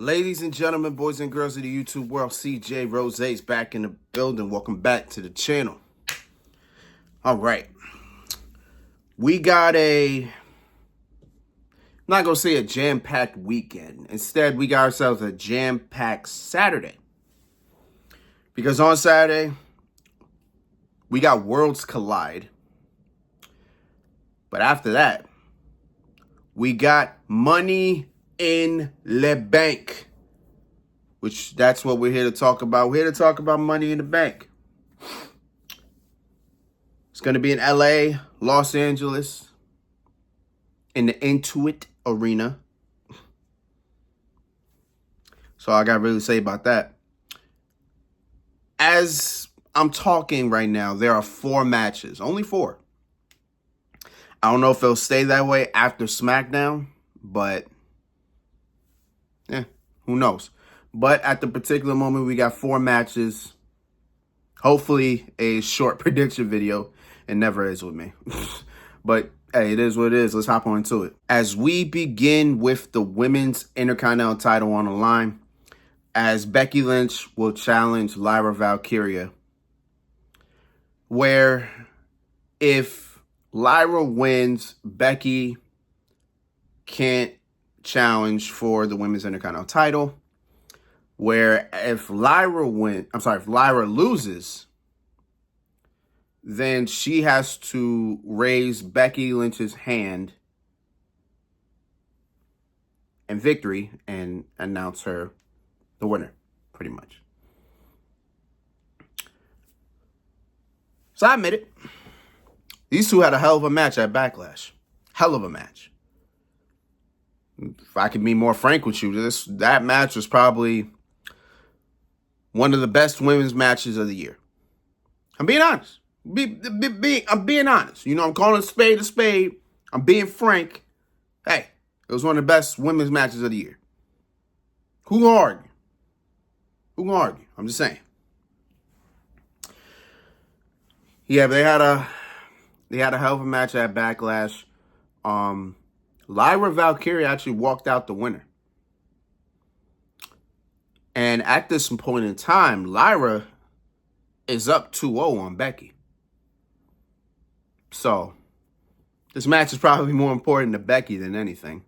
Ladies and gentlemen, boys and girls of the YouTube world, CJ Rose's back in the building. Welcome back to the channel. All right. We got I'm not going to say a jam-packed weekend. Instead, we got ourselves a jam-packed Saturday. Because on Saturday, we got Worlds Collide. But after that, we got Money in the Bank, which that's what we're here to talk about. We're here to talk about Money in the Bank. It's going to be in LA, Los Angeles, in the Intuit Arena. So I got to really say about that. As I'm talking right now, there are 4 matches, only 4. I don't know if it'll stay that way after SmackDown, but who knows? But at the particular moment, we got 4 matches. Hopefully a short prediction video. It never is with me. But hey, it is what it is. Let's hop on into it. As we begin with the Women's Intercontinental title on the line, as Becky Lynch will challenge Lyra Valkyria, where if Lyra wins, Becky can't challenge for the Women's Intercontinental title. Where if Lyra loses, then she has to raise Becky Lynch's hand in victory and announce her the winner, pretty much. So I admit it. These two had a hell of a match at Backlash. Hell of a match. If I can be more frank with you, that match was probably one of the best women's matches of the year. I'm being honest. I'm being honest. You know, I'm calling a spade. I'm being frank. Hey, it was one of the best women's matches of the year. Who gonna argue? Who gonna argue? I'm just saying. Yeah, but they had a hell of a match at Backlash. Lyra Valkyria actually walked out the winner. And at this point in time, Lyra is up 2-0 on Becky. So, this match is probably more important to Becky than anything.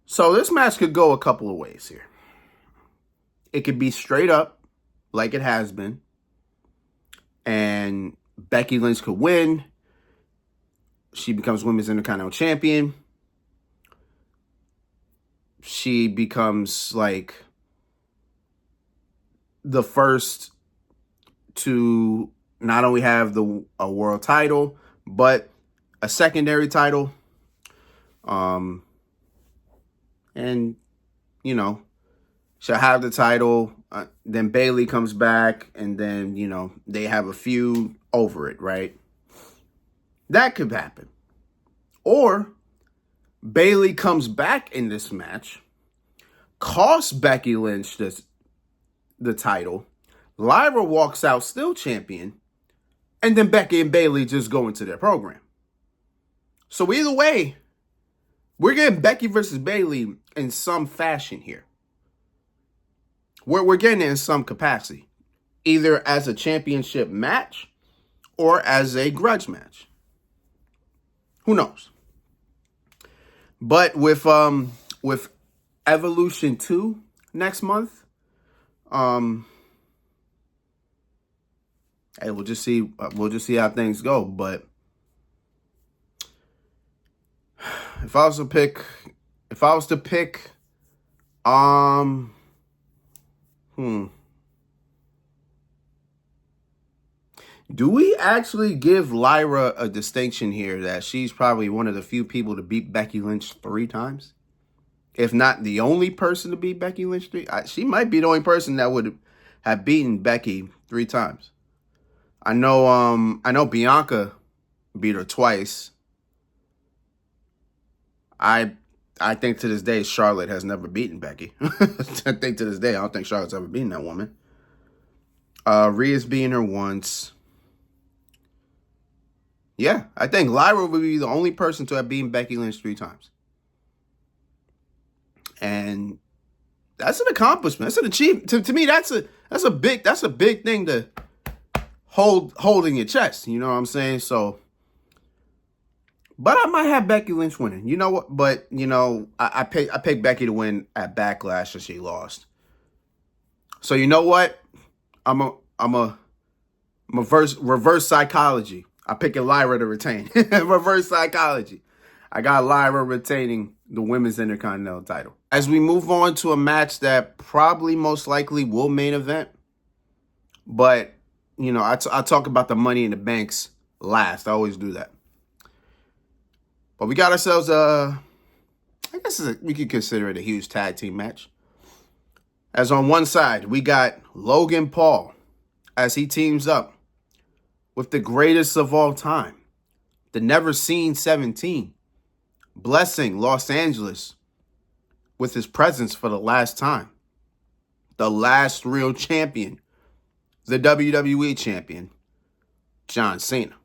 So, this match could go a couple of ways here. It could be straight up, like it has been. And Becky Lynch could win. She becomes Women's Intercontinental Champion. She becomes like the first to not only have a world title, but a secondary title. And, you know, she'll have the title. Then Bayley comes back, and then, you know, they have a feud over it, right? That could happen. Or Bayley comes back in this match, costs Becky Lynch the title, Lyra walks out still champion, and then Becky and Bayley just go into their program. So either way, we're getting Becky versus Bayley in some fashion here. We're getting it in some capacity, either as a championship match or as a grudge match. Who knows? But with Evolution 2 next month, hey, we'll just see how things go. But if I was to pick, do we actually give Lyra a distinction here that she's probably one of the few people to beat Becky Lynch 3 times? If not the only person to beat Becky Lynch 3. She might be the only person that would have beaten Becky 3 times. I know Bianca beat her twice. I think to this day Charlotte has never beaten Becky. I think to this day I don't think Charlotte's ever beaten that woman. Rhea's beaten her once. Yeah, I think Lyra would be the only person to have beaten Becky Lynch 3 times. And that's an accomplishment. That's an achievement. To me, that's a big thing to hold in your chest. You know what I'm saying? So, but I might have Becky Lynch winning. You know what? But I picked Becky to win at Backlash, and she lost. So you know what? I'm a reverse psychology. I pick a Lyra to retain. Reverse psychology. I got Lyra retaining the Women's Intercontinental title. As we move on to a match that probably most likely will main event, but I talk about the Money in the Banks last. I always do that. But we got ourselves I guess we could consider it a huge tag team match. As on one side, we got Logan Paul as he teams up with the greatest of all time, the Never Seen 17, blessing Los Angeles with his presence for the last time. The last real champion, the WWE champion, John Cena.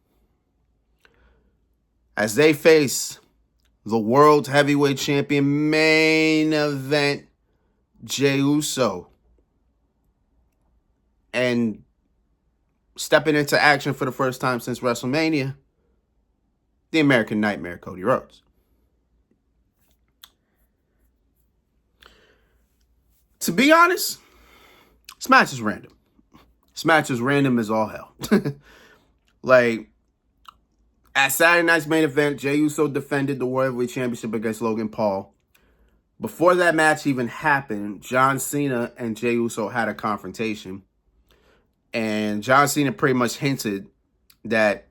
As they face the World Heavyweight Champion main event, Jey Uso. And stepping into action for the first time since WrestleMania, the American Nightmare, Cody Rhodes. To be honest, this match is random. This match is random as all hell. Like, at Saturday night's main event, Jey Uso defended the World Heavyweight Championship against Logan Paul. Before that match even happened, John Cena and Jey Uso had a confrontation. And John Cena pretty much hinted that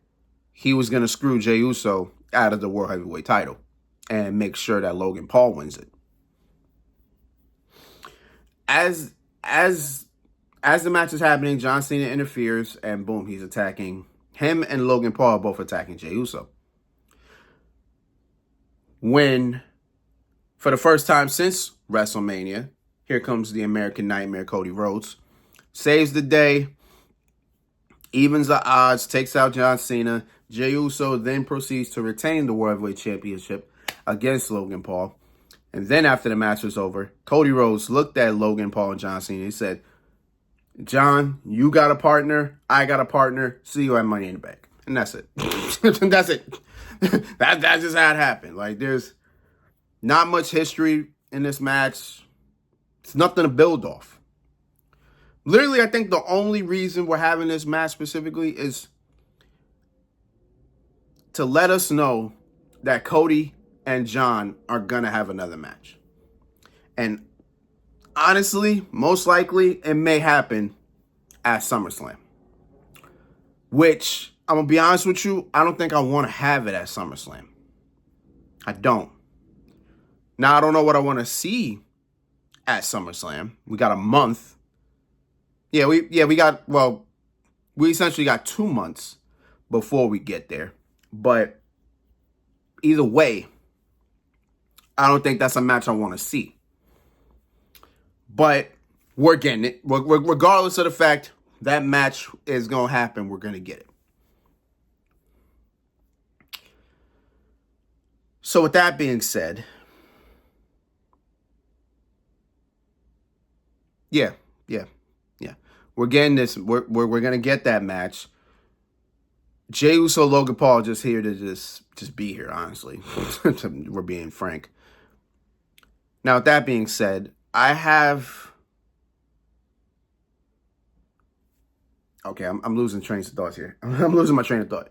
he was going to screw Jey Uso out of the World Heavyweight title and make sure that Logan Paul wins it. As the match is happening, John Cena interferes and boom, he's attacking. Him and Logan Paul are both attacking Jey Uso. When, for the first time since WrestleMania, here comes the American Nightmare, Cody Rhodes. Saves the day, evens the odds, takes out John Cena. Jey Uso then proceeds to retain the World Heavyweight Championship against Logan Paul. And then after the match was over, Cody Rhodes looked at Logan Paul and John Cena. He said, John, you got a partner. I got a partner. See you at Money in the Bank. And that's it. That's it. That's just how it happened. Like, there's not much history in this match. It's nothing to build off. Literally, I think the only reason we're having this match specifically is to let us know that Cody and John are going to have another match. And honestly, most likely, it may happen at SummerSlam. Which, I'm going to be honest with you, I don't think I want to have it at SummerSlam. I don't. Now, I don't know what I want to see at SummerSlam. We got a month. We essentially got 2 months before we get there. But either way, I don't think that's a match I want to see. But we're getting it. Regardless of the fact that match is going to happen, we're going to get it. So with that being said, yeah. We're getting this. We're going to get that match. Jey Uso, Logan Paul just here to just be here, honestly. We're being frank. Now, with that being said, I have... Okay, I'm losing trains of thoughts here. I'm losing my train of thought.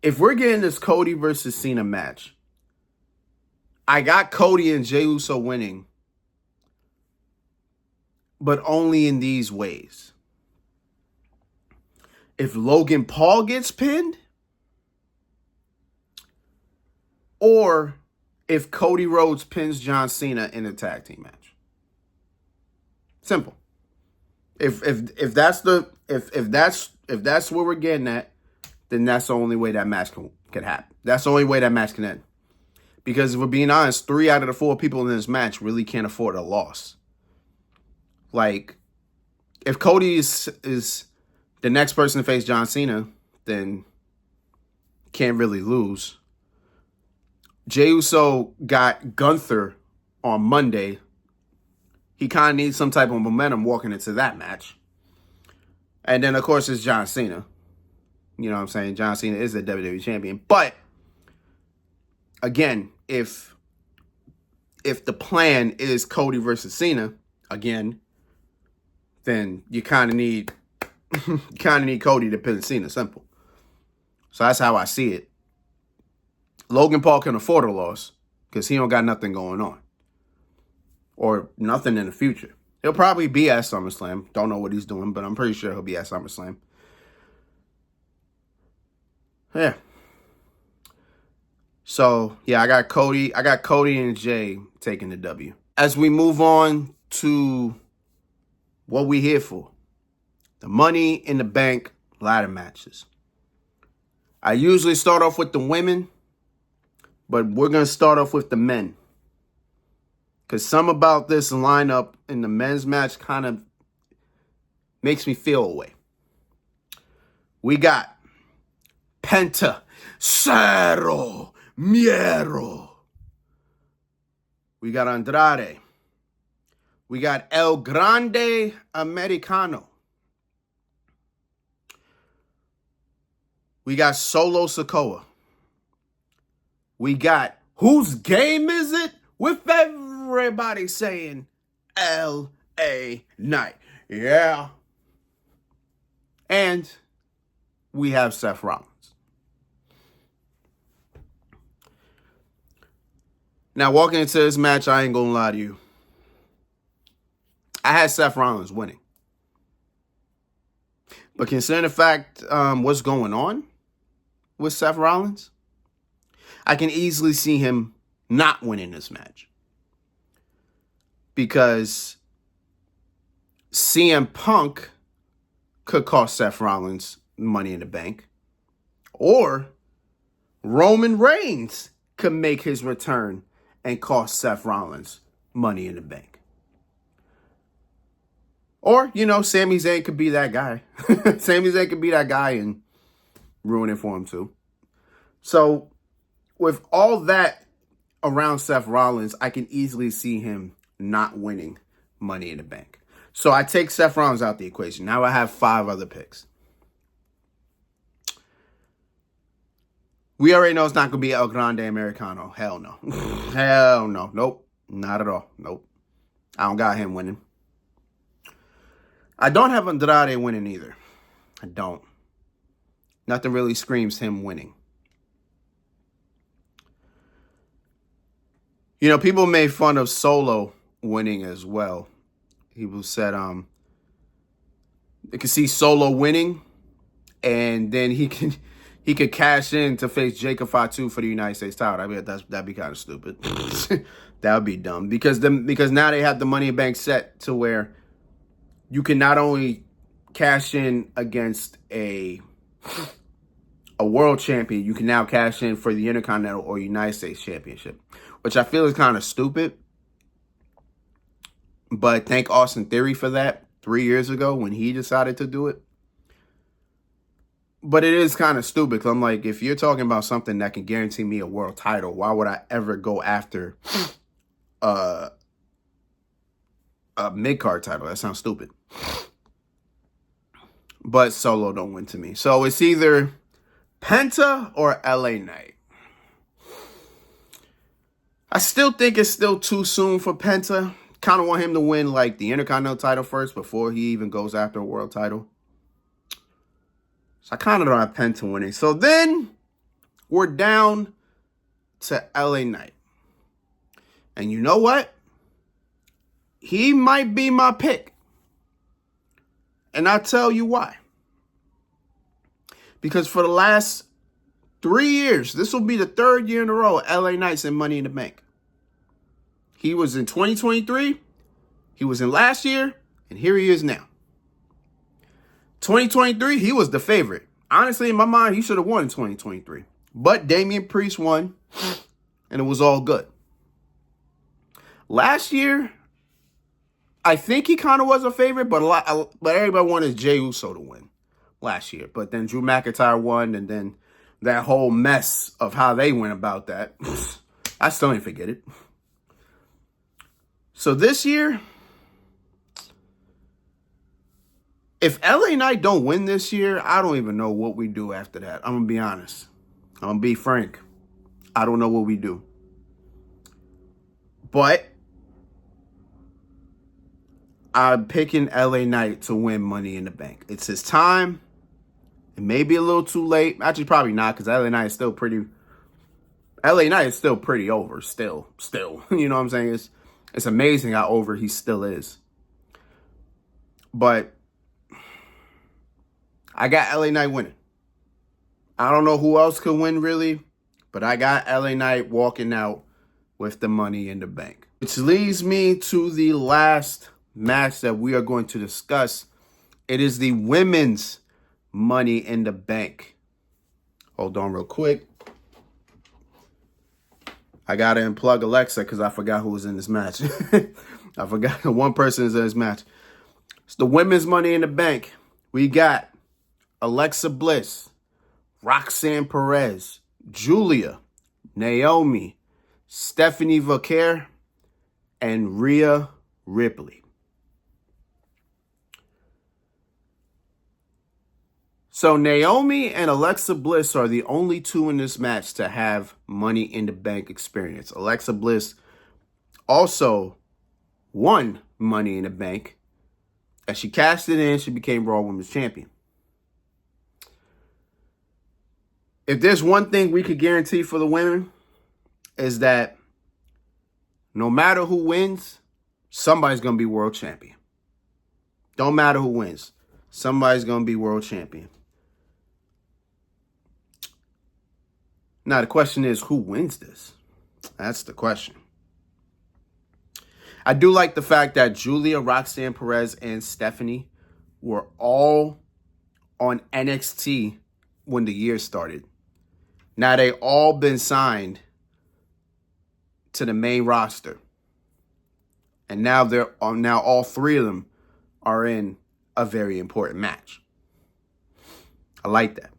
If we're getting this Cody versus Cena match, I got Cody and Jey Uso winning, but only in these ways. If Logan Paul gets pinned, or if Cody Rhodes pins John Cena in a tag team match. Simple. If that's where we're getting at, then that's the only way that match can happen. That's the only way that match can end. Because if we're being honest, 3 out of the 4 people in this match really can't afford a loss. Like, if Cody is the next person to face John Cena, then can't really lose. Jey Uso got Gunther on Monday, he kind of needs some type of momentum walking into that match. And then, of course, it's John Cena. You know what I'm saying? John Cena is the WWE champion. But, again, if the plan is Cody versus Cena, again, then you kind of need Cody to pin Cena. Simple. So that's how I see it. Logan Paul can afford a loss because he don't got nothing going on. Or nothing in the future. He'll probably be at SummerSlam. Don't know what he's doing, but I'm pretty sure he'll be at SummerSlam. Yeah. So, yeah, I got Cody and Jay taking the W. As we move on to what we here for, the Money in the Bank ladder matches. I usually start off with the women, but we're going to start off with the men. Because some about this lineup in the men's match kind of makes me feel away. We got Penta, Cero, Miedo. We got Andrade. We got El Grande Americano. We got Solo Sikoa. We got Whose Game Is It? With everybody saying L.A. Knight. Yeah. And we have Seth Rollins. Now, walking into this match, I ain't gonna lie to you. I had Seth Rollins winning. But considering the fact what's going on with Seth Rollins, I can easily see him not winning this match. Because CM Punk could cost Seth Rollins Money in the Bank. Or Roman Reigns could make his return and cost Seth Rollins Money in the Bank. Or, Sami Zayn could be that guy. Sami Zayn could be that guy and ruin it for him too. So, with all that around Seth Rollins, I can easily see him not winning Money in the Bank. So, I take Seth Rollins out the equation. Now I have 5 other picks. We already know it's not going to be El Grande Americano. Hell no. Hell no. Nope. Not at all. Nope. I don't got him winning. I don't have Andrade winning either. I don't. Nothing really screams him winning. People made fun of Solo winning as well. People said they could see Solo winning, and then he could cash in to face Jacob Fatu for the United States title. I mean, that'd be kind of stupid. That would be dumb because now they have the Money in Bank set to where you can not only cash in against a world champion, you can now cash in for the Intercontinental or United States Championship, which I feel is kind of stupid. But thank Austin Theory for that 3 years ago when he decided to do it. But it is kind of stupid because I'm like, if you're talking about something that can guarantee me a world title, why would I ever go after a mid-card title? That sounds stupid. But Solo don't win to me. So it's either Penta or LA Knight. I still think it's still too soon for Penta. Kind of want him to win like the Intercontinental title first before he even goes after a world title. So I kind of don't have Penta winning. So then we're down to LA Knight. And you know what? He might be my pick. And I'll tell you why. Because for the last 3 years, this will be the 3rd year in a row, LA Knight's in Money in the Bank. He was in 2023, he was in last year, and here he is now. 2023, he was the favorite. Honestly, in my mind, he should have won in 2023. But Damian Priest won, and it was all good. Last year, I think he kind of was a favorite, but everybody wanted Jey Uso to win last year. But then Drew McIntyre won, and then that whole mess of how they went about that, I still ain't forget it. So this year, if LA Knight don't win this year, I don't even know what we do after that. I'm going to be honest. I'm going to be frank. I don't know what we do. But I'm picking LA Knight to win Money in the Bank. It's his time. It may be a little too late. Actually, probably not, because LA Knight is still pretty over. Still. You know what I'm saying? It's amazing how over he still is. But I got LA Knight winning. I don't know who else could win, really, but I got LA Knight walking out with the Money in the Bank. Which leads me to the last match that we are going to discuss. It is the women's Money in the Bank. Hold on real quick. I got to unplug Alexa because I forgot who was in this match. I forgot one person is in this match. It's the women's Money in the Bank. We got Alexa Bliss, Roxanne Perez, Julia, Naomi, Stephanie Vaquer, and Rhea Ripley. So Naomi and Alexa Bliss are the only two in this match to have Money in the Bank experience. Alexa Bliss also won Money in the Bank. As she cashed it in, she became Raw Women's Champion. If there's one thing we could guarantee for the women, is that no matter who wins, somebody's going to be world champion. Don't matter who wins. Somebody's going to be world champion. Now, the question is, who wins this? That's the question. I do like the fact that Julia, Roxanne Perez, and Stephanie were all on NXT when the year started. Now, they all been signed to the main roster. And now all three of them are in a very important match. I like that.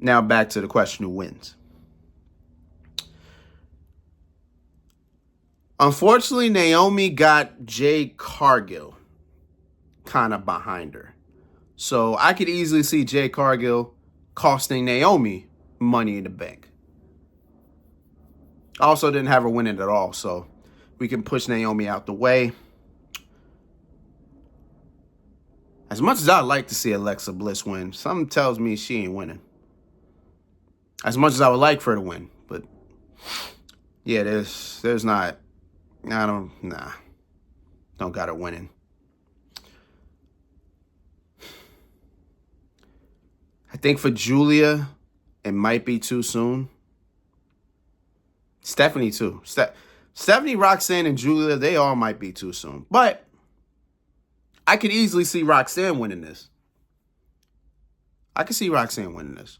Now back to the question, who wins? Unfortunately, Naomi got Jade Cargill kind of behind her. So I could easily see Jade Cargill costing Naomi Money in the Bank. I also didn't have her winning at all, so we can push Naomi out the way. As much as I'd like to see Alexa Bliss win, something tells me she ain't winning. As much as I would like for her to win. But, yeah, there's not... Don't got her winning. I think for Julia, it might be too soon. Stephanie, too. Stephanie, Roxanne, and Julia, they all might be too soon. But I could easily see Roxanne winning this. I could see Roxanne winning this.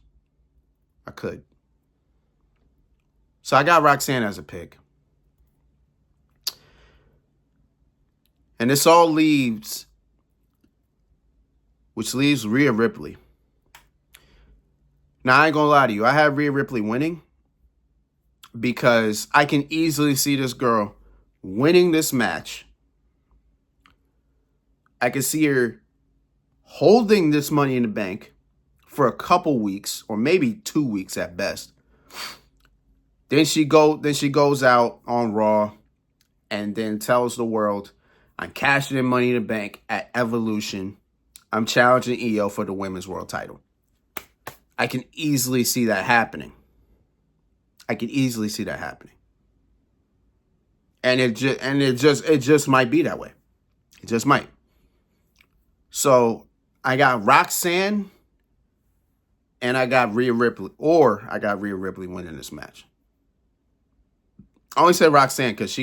I could. So I got Roxanne as a pick. And this all leaves Rhea Ripley. Now, I ain't gonna lie to you. I have Rhea Ripley winning because I can easily see this girl winning this match. I can see her holding this Money in the Bank for a couple weeks, or maybe 2 weeks at best. Then she goes out on Raw and then tells the world, I'm cashing in Money in the Bank at Evolution. I'm challenging Io for the women's world title. I can easily see that happening. And it just might be that way. It just might. So I got Roxanne and I got Rhea Ripley, or I got Rhea Ripley winning this match. I only said Roxanne because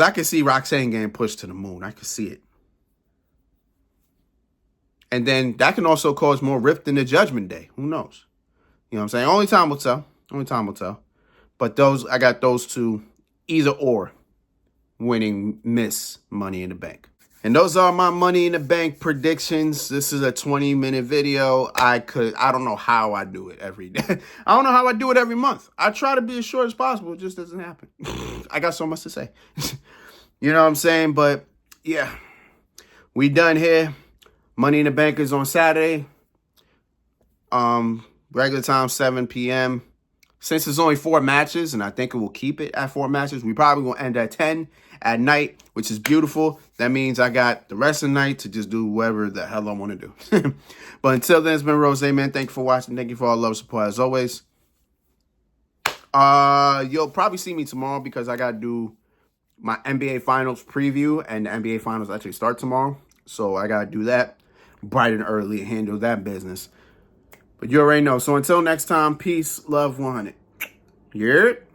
I can see Roxanne getting pushed to the moon. I can see it. And then that can also cause more rift in the Judgment Day. Who knows? You know what I'm saying? Only time will tell. But I got those two either or winning Miss Money in the Bank. And those are my Money in the Bank predictions. This is a 20-minute video. I don't know how I do it every day. I don't know how I do it every month. I try to be as short as possible. It just doesn't happen. I got so much to say. You know what I'm saying? But yeah, we done here. Money in the Bank is on Saturday. Regular time, 7 p.m. Since it's only 4 matches, and I think it will keep it at 4 matches, we probably will end at 10 at night, which is beautiful. That means I got the rest of the night to just do whatever the hell I want to do. But until then, it's been Rose, man. Thank you for watching. Thank you for all the love and support, as always. You'll probably see me tomorrow because I got to do my NBA Finals preview, and the NBA Finals actually start tomorrow. So I got to do that bright and early and handle that business. But you already know. So until next time, peace, love, 100. You hear it?